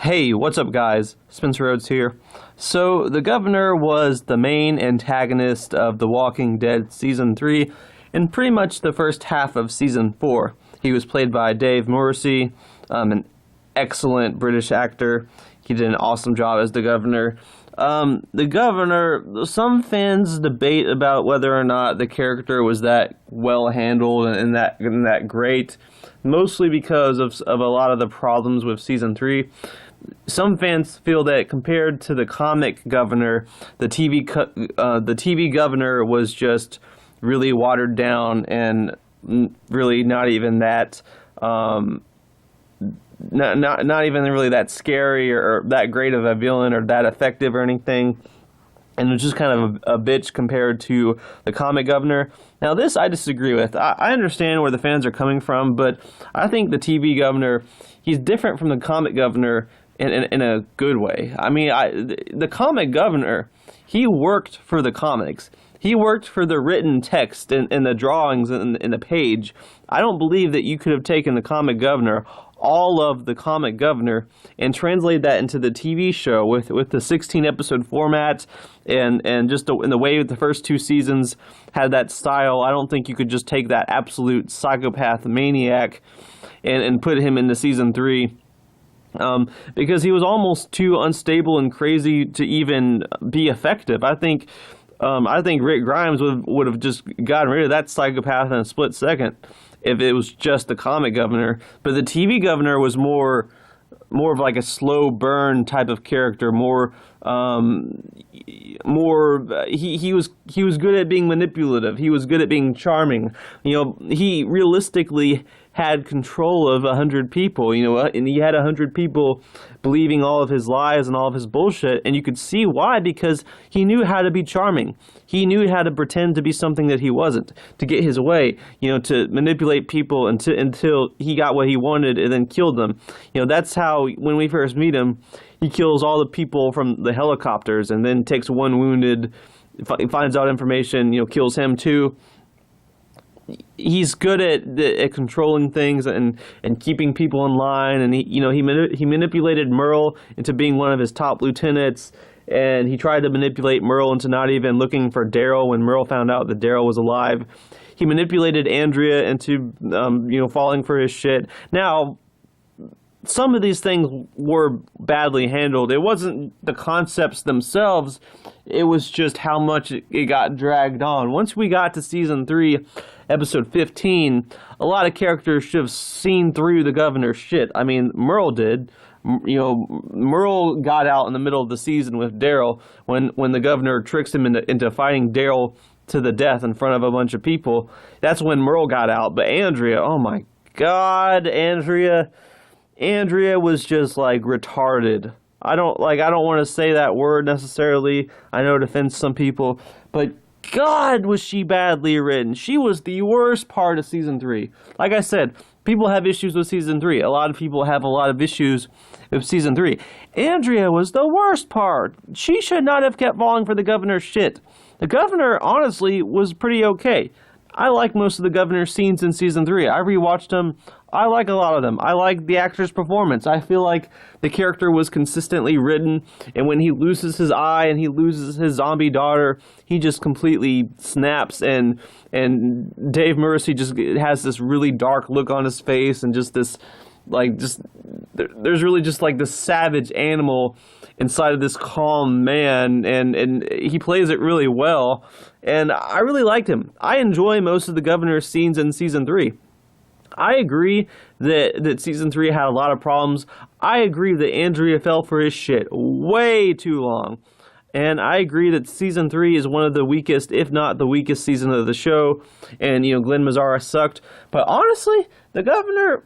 Hey, what's up, guys? Spencer Rhodes here. So, the Governor was the main antagonist of The Walking Dead Season 3 and pretty much the first half of Season 4. He was played by Dave Morrissey, an excellent British actor. He did an awesome job as the Governor. The Governor, some fans debate about whether or not the character was that well handled and that great, mostly because of a lot of the problems with Season 3. Some fans feel that compared to the comic Governor, the TV Governor was just really watered down and really not even that not even really that scary or that great of a villain or that effective or anything. And it was just kind of a bitch compared to the comic Governor. Now, this I disagree with. I understand where the fans are coming from, but I think the TV Governor, he's different from the comic Governor in a good way. I mean, the comic Governor, he worked for the comics. He worked for the written text and the drawings and the page. I don't believe that you could have taken the comic Governor, all of the comic Governor, and translate that into the TV show with the 16-episode format and just in the way the first two seasons had that style. I don't think you could just take that absolute psychopath maniac and put him into Season 3. Because he was almost too unstable and crazy to even be effective. I think Rick Grimes would have just gotten rid of that psychopath in a split second if it was just the comic Governor. But the TV Governor was more of like a slow burn type of character. He was good at being manipulative. He was good at being charming. He realistically had control of 100 people, and he had 100 people believing all of his lies and all of his bullshit, and you could see why, because he knew how to be charming. He knew how to pretend to be something that he wasn't, to get his way, to manipulate people until he got what he wanted and then killed them. That's how, when we first meet him, he kills all the people from the helicopters and then takes one wounded, finds out information, kills him too. He's good at controlling things and keeping people in line, and he manipulated Merle into being one of his top lieutenants, and he tried to manipulate Merle into not even looking for Daryl when Merle found out that Daryl was alive. He manipulated Andrea into falling for his shit. Now, some of these things were badly handled. It wasn't the concepts themselves, it was just how much it got dragged on. Once we got to Season 3, Episode 15, a lot of characters should have seen through the Governor's shit. I mean, Merle did. Merle got out in the middle of the season with Daryl when the Governor tricks him into fighting Daryl to the death in front of a bunch of people. That's when Merle got out. But Andrea, oh my God, Andrea was just like retarded. I don't want to say that word necessarily. I know it offends some people, but God, was she badly written. She was the worst part of Season 3. Like I said, people have issues with Season 3. A lot of people have a lot of issues with Season 3. Andrea was the worst part. She should not have kept falling for the Governor's shit. The Governor, honestly, was pretty okay. I like most of the Governor's scenes in Season 3. I rewatched them. I like a lot of them. I like the actor's performance. I feel like the character was consistently written, and when he loses his eye and he loses his zombie daughter, he just completely snaps, and Dave Morrissey just has this really dark look on his face, and just this, there's really just like this savage animal inside of this calm man, and he plays it really well, and I really liked him. I enjoy most of the Governor's scenes in Season 3. I agree that Season 3 had a lot of problems. I agree that Andrea fell for his shit way too long. And I agree that Season 3 is one of the weakest, if not the weakest season of the show. And, Glenn Mazzara sucked. But honestly, the Governor,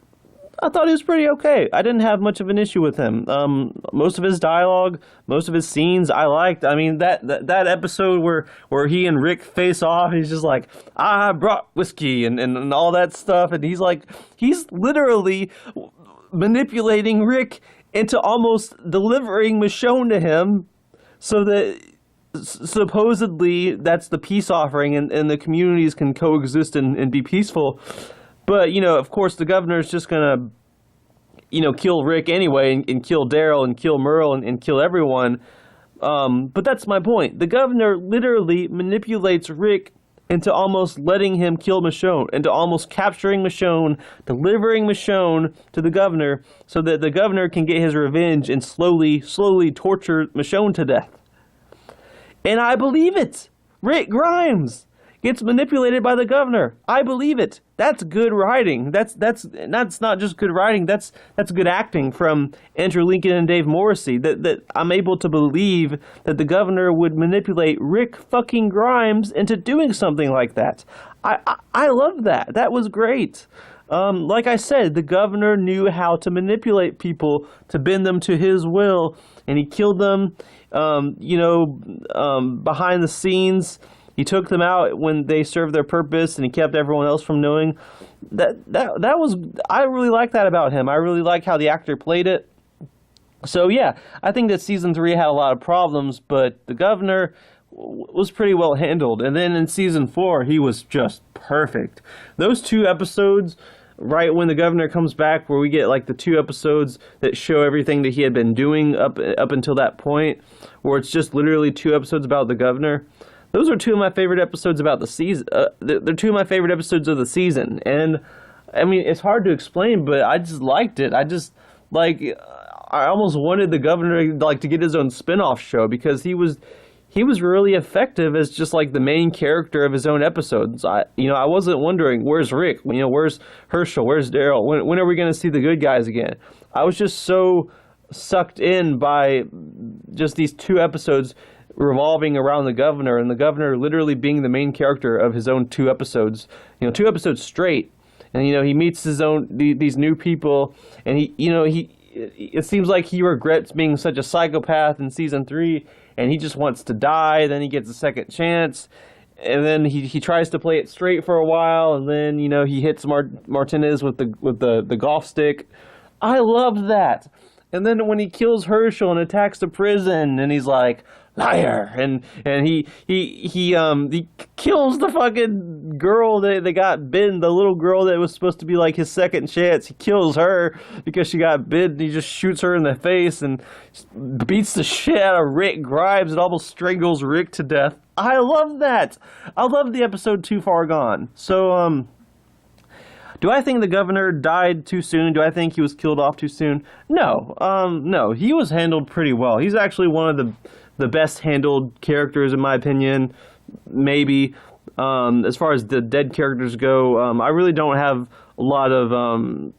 I thought he was pretty okay. I didn't have much of an issue with him. Most of his dialogue, most of his scenes, I liked. I mean, that episode where he and Rick face off, he's just like, I brought whiskey and all that stuff, and he's literally manipulating Rick into almost delivering Michonne to him, so that supposedly that's the peace offering, and the communities can coexist and be peaceful. But, of course, the Governor's just going to kill Rick anyway and kill Daryl and kill Merle and kill everyone. But that's my point. The governor literally manipulates Rick into almost letting him kill Michonne, into almost capturing Michonne, delivering Michonne to the governor so that the governor can get his revenge and slowly torture Michonne to death. And I believe it. Rick Grimes gets manipulated by the governor. I believe it. That's good writing. That's not just good writing. That's good acting from Andrew Lincoln and Dave Morrissey. That I'm able to believe that the governor would manipulate Rick fucking Grimes into doing something like that. I love that. That was great. Like I said, the governor knew how to manipulate people to bend them to his will, and he killed them. Behind the scenes. He took them out when they served their purpose, and he kept everyone else from knowing. That was, I really like that about him. I really like how the actor played it. So yeah, I think that season 3 had a lot of problems, but the governor was pretty well handled. And then in season 4, he was just perfect. Those 2 episodes, right when the governor comes back, where we get like the 2 episodes that show everything that he had been doing up until that point, where it's just literally 2 episodes about the governor. Those are 2 of my favorite episodes about the season. They're 2 of my favorite episodes of the season. And, I mean, it's hard to explain, but I just liked it. I almost wanted the governor, to get his own spin-off show, because he was really effective as just, the main character of his own episodes. I wasn't wondering, where's Rick? Where's Herschel? Where's Daryl? When are we going to see the good guys again? I was just so sucked in by just these 2 episodes revolving around the governor, and the governor literally being the main character of his own 2 episodes, 2 episodes straight. And he meets these new people, and it seems like he regrets being such a psychopath in season 3, and he just wants to die. Then he gets a second chance, and then he tries to play it straight for a while, and then he hits Martinez with the golf stick. I love that. And then when he kills Herschel and attacks the prison, and he's like, liar, and he kills the fucking girl that got bitten, the little girl that was supposed to be like his second chance. He kills her because she got bitten. He just shoots her in the face and beats the shit out of Rick Grimes and almost strangles Rick to death. I love that. I love the episode Too Far Gone. So do I think the governor died too soon? Do I think he was killed off too soon? No. No, he was handled pretty well. He's actually one of the best handled characters, in my opinion, maybe. As far as the dead characters go, I really don't have a lot of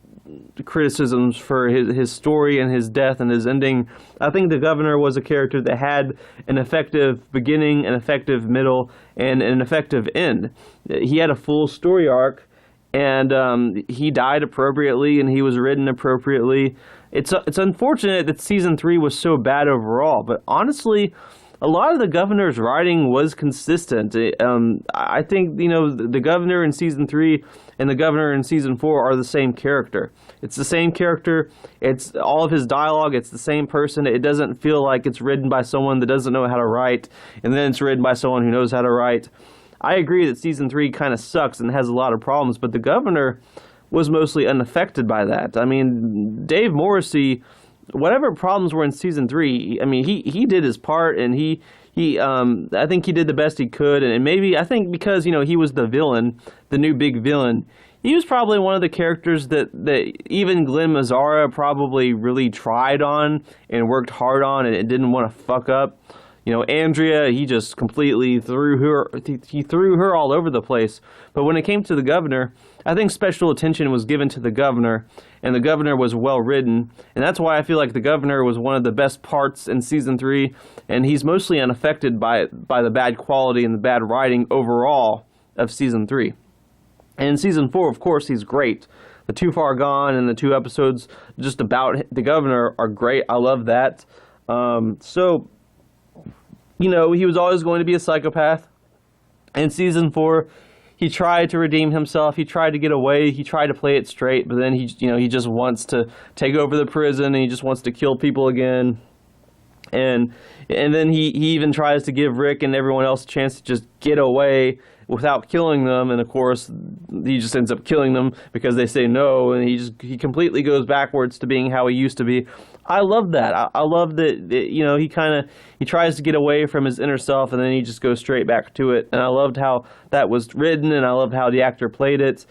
criticisms for his story and his death and his ending. I think the governor was a character that had an effective beginning, an effective middle, and an effective end. He had a full story arc, and he died appropriately, and he was written appropriately. It's unfortunate that season 3 was so bad overall, but honestly, a lot of the governor's writing was consistent. I think the governor in season 3 and the governor in season 4 are the same character. It's the same character. It's all of his dialogue. It's the same person. It doesn't feel like it's written by someone that doesn't know how to write, and then it's written by someone who knows how to write. I agree that season 3 kind of sucks and has a lot of problems, but the governor was mostly unaffected by that. I mean, Dave Morrissey, whatever problems were in season 3, I mean, he did his part, and I think he did the best he could, and maybe, I think because, he was the villain, the new big villain, he was probably one of the characters that even Glenn Mazzara probably really tried on and worked hard on and didn't want to fuck up. Andrea, he just completely threw her all over the place. But when it came to the governor, I think special attention was given to the governor, and the governor was well written. And that's why I feel like the governor was one of the best parts in season 3, and he's mostly unaffected by the bad quality and the bad writing overall of season 3. And in season 4, of course, he's great. The Too Far Gone and the 2 episodes just about the governor are great. I love that. He was always going to be a psychopath. In season 4, he tried to redeem himself. He tried to get away. He tried to play it straight, but then he just wants to take over the prison, and he just wants to kill people again. And then he even tries to give Rick and everyone else a chance to just get away without killing them, and of course he just ends up killing them because they say no, and he completely goes backwards to being how he used to be. I love that. I love that, you know, he tries to get away from his inner self, and then he just goes straight back to it. And I loved how that was written, and I loved how the actor played it.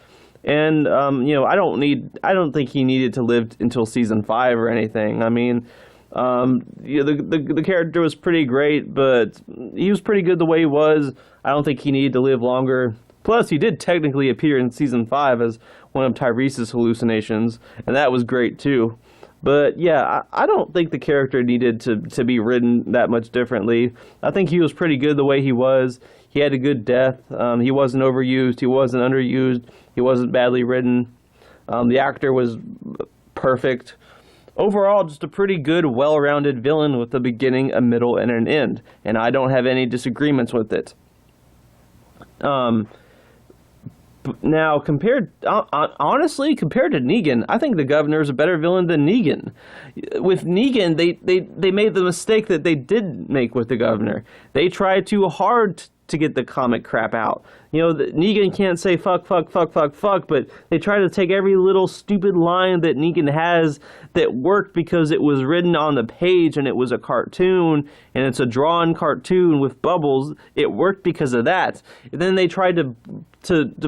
And you know, I don't think he needed to live until season 5 or anything. I mean, you know, the character was pretty great, but he was pretty good the way he was. I don't think he needed to live longer. Plus, he did technically appear in season 5 as one of Tyrese's hallucinations, and that was great too. But yeah, I don't think the character needed to be written that much differently. I think he was pretty good the way he was. He had a good death. He wasn't overused. He wasn't underused. He wasn't badly written. The actor was perfect. Overall, just a pretty good, well-rounded villain with a beginning, a middle, and an end. And I don't have any disagreements with it. Now, honestly, compared to Negan, I think the Governor is a better villain than Negan. With Negan, they made the mistake that they did make with the Governor. They tried too hard to get the comic crap out. You know, Negan can't say fuck, fuck, fuck, fuck, fuck, but they try to take every little stupid line that Negan has that worked because it was written on the page and it was a cartoon and it's a drawn cartoon with bubbles. It worked because of that. And then they tried to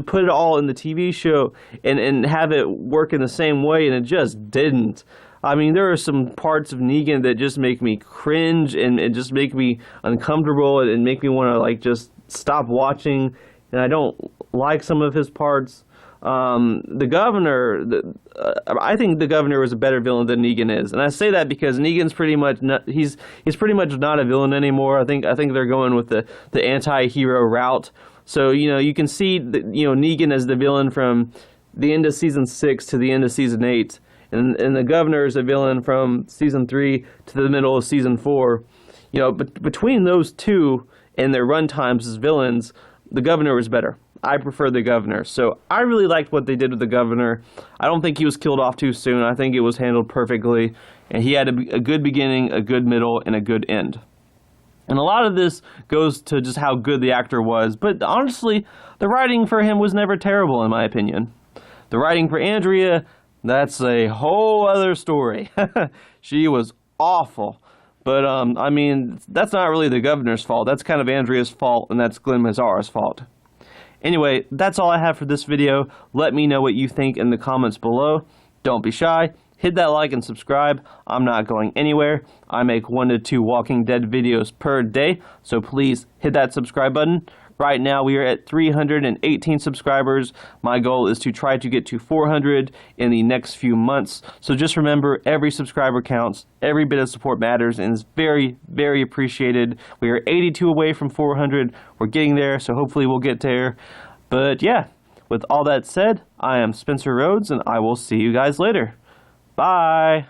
put it all in the TV show and have it work in the same way, and it just didn't. I mean, there are some parts of Negan that just make me cringe and just make me uncomfortable and make me want to, like, just stop watching. And I don't like some of his parts. The Governor, I think the Governor was a better villain than Negan is, and I say that because Negan's pretty much he's pretty much not a villain anymore. I think they're going with the anti-hero route. So, you know, you can see you know, Negan as the villain from the end of season 6 to the end of season 8. And the Governor is a villain from season 3 to the middle of season 4. You know, but between those two and their run times as villains, the Governor was better. I prefer the Governor. So I really liked what they did with the Governor. I don't think he was killed off too soon. I think it was handled perfectly. And he had a good beginning, a good middle, and a good end. And a lot of this goes to just how good the actor was. But honestly, the writing for him was never terrible, in my opinion. The writing for Andrea, that's a whole other story. She was awful. But, I mean, that's not really the Governor's fault. That's kind of Andrea's fault, and that's Glen Mazzara's fault. Anyway, that's all I have for this video. Let me know what you think in the comments below. Don't be shy. Hit that like and subscribe. I'm not going anywhere. I make 1 to 2 Walking Dead videos per day, so please hit that subscribe button. Right now we are at 318 subscribers. My goal is to try to get to 400 in the next few months. So just remember, every subscriber counts. Every bit of support matters and is very, very appreciated. We are 82 away from 400. We're getting there, so hopefully we'll get there. But yeah, with all that said, I am Spencer Rhodes, and I will see you guys later. Bye!